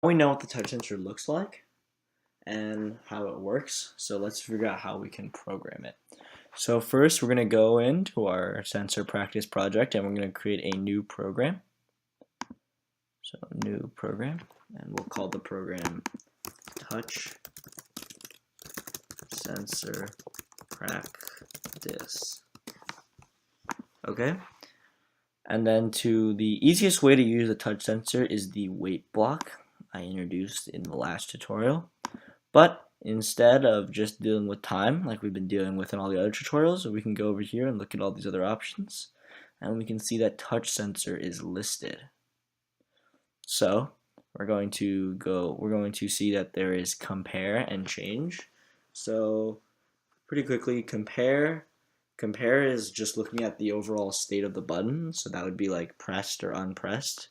We know what the touch sensor looks like and how it works, so let's figure out how we can program it. So first we're going to go into our sensor practice project and we're going to create a new program. So new program, and we'll call the program touch sensor practice. Okay, and then the easiest way to use a touch sensor is the wait block I introduced in the last tutorial. But instead of just dealing with time like we've been dealing with in all the other tutorials, we can go over here and look at all these other options, and we can see that touch sensor is listed. So we're going to see that there is compare and change. So pretty quickly, compare is just looking at the overall state of the button, so that would be like pressed or unpressed,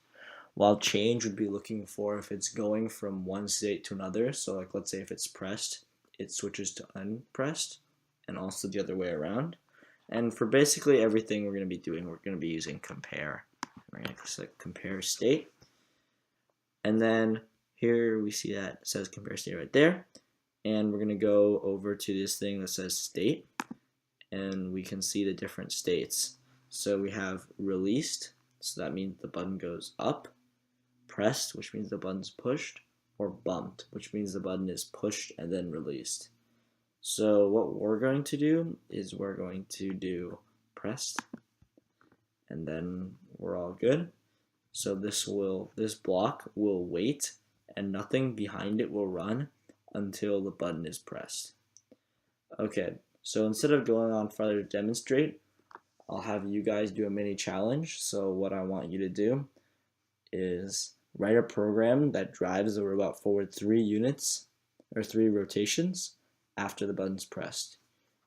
while change would be looking for if it's going from one state to another. So like let's say if it's pressed, it switches to unpressed, and also the other way around. And for basically everything we're going to be doing, we're going to be using compare. We're going to click compare state, and then here we see that it says compare state right there, and we're going to go over to this thing that says state, and we can see the different states. So we have released, so that means the button goes up, pressed, which means the button's pushed, or bumped, which means the button is pushed and then released. So what we're going to do is we're going to do pressed, and then we're all good. So this block will wait, and nothing behind it will run until the button is pressed. Okay, so instead of going on further to demonstrate, I'll have you guys do a mini challenge. So what I want you to do is write a program that drives the robot forward 3 units or 3 rotations after the button's pressed.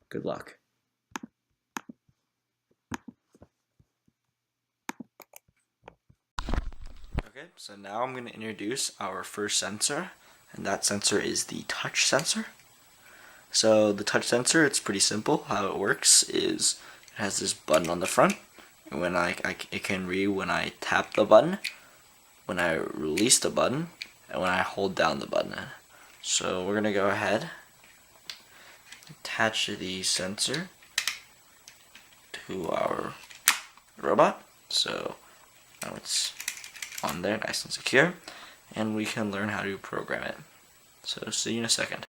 Good luck. Okay, so now I'm going to introduce our first sensor, and that sensor is the touch sensor. So the touch sensor, it's pretty simple. How it works is it has this button on the front, and when it can read when I tap the button, when I release the button, and when I hold down the button. So we're gonna go ahead, attach the sensor to our robot. So now it's on there, nice and secure, and we can learn how to program it. So see you in a second.